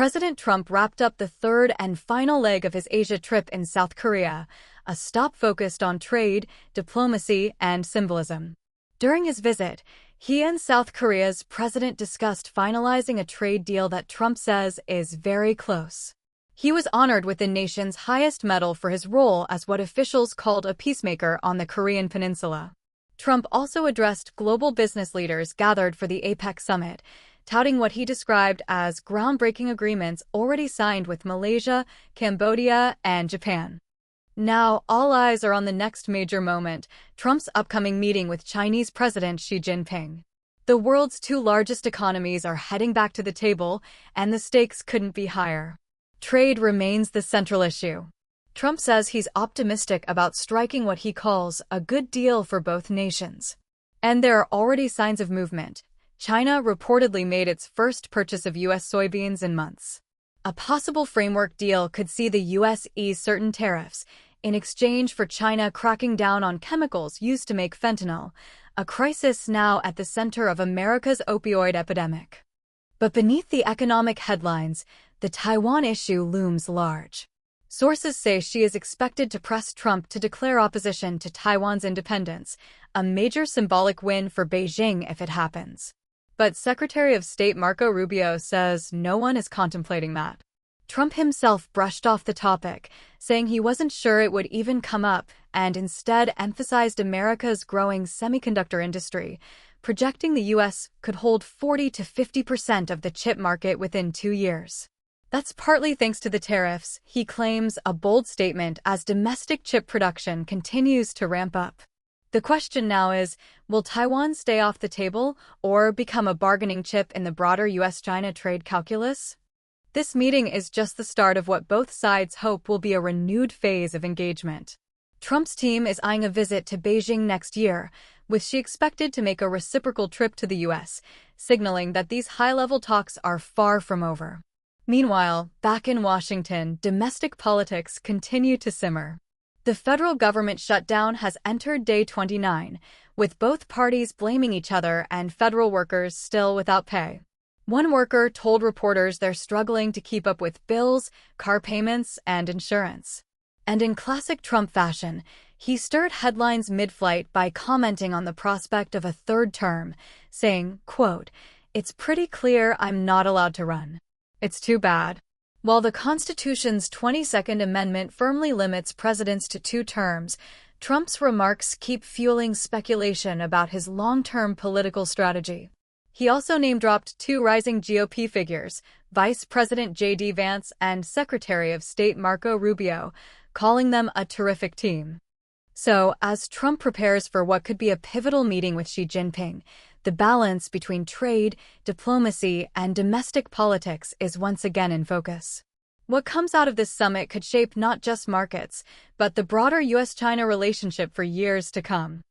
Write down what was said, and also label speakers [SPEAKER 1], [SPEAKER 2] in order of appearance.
[SPEAKER 1] President Trump wrapped up the third and final leg of his Asia trip in South Korea, a stop focused on trade, diplomacy, and symbolism. During his visit, he and South Korea's president discussed finalizing a trade deal that Trump says is very close. He was honored with the nation's highest medal for his role as what officials called a peacemaker on the Korean peninsula. Trump also addressed global business leaders gathered for the APEC summit, touting what he described as groundbreaking agreements already signed with Malaysia, Cambodia, and Japan. Now, all eyes are on the next major moment, Trump's upcoming meeting with Chinese President Xi Jinping. The world's two largest economies are heading back to the table, and the stakes couldn't be higher. Trade remains the central issue. Trump says he's optimistic about striking what he calls a good deal for both nations. And there are already signs of movement. China reportedly made its first purchase of U.S. soybeans in months. A possible framework deal could see the U.S. ease certain tariffs in exchange for China cracking down on chemicals used to make fentanyl, a crisis now at the center of America's opioid epidemic. But beneath the economic headlines, the Taiwan issue looms large. Sources say Xi is expected to press Trump to declare opposition to Taiwan's independence, a major symbolic win for Beijing if it happens. But Secretary of State Marco Rubio says no one is contemplating that. Trump himself brushed off the topic, saying he wasn't sure it would even come up, and instead emphasized America's growing semiconductor industry, projecting the U.S. could hold 40 to 50% of the chip market within 2 years. That's partly thanks to the tariffs, he claims, a bold statement as domestic chip production continues to ramp up. The question now is, will Taiwan stay off the table or become a bargaining chip in the broader U.S.-China trade calculus? This meeting is just the start of what both sides hope will be a renewed phase of engagement. Trump's team is eyeing a visit to Beijing next year, with Xi expected to make a reciprocal trip to the U.S., signaling that these high-level talks are far from over. Meanwhile, back in Washington, domestic politics continue to simmer. The federal government shutdown has entered day 29, with both parties blaming each other and federal workers still without pay. One worker told reporters they're struggling to keep up with bills, car payments, and insurance. And in classic Trump fashion, he stirred headlines mid-flight by commenting on the prospect of a third term, saying, quote, "It's pretty clear I'm not allowed to run. It's too bad." While the Constitution's 22nd Amendment firmly limits presidents to 2 terms, Trump's remarks keep fueling speculation about his long-term political strategy. He also name-dropped 2 rising GOP figures, Vice President J.D. Vance and Secretary of State Marco Rubio, calling them a terrific team. So, as Trump prepares for what could be a pivotal meeting with Xi Jinping, the balance between trade, diplomacy, and domestic politics is once again in focus. What comes out of this summit could shape not just markets, but the broader U.S.-China relationship for years to come.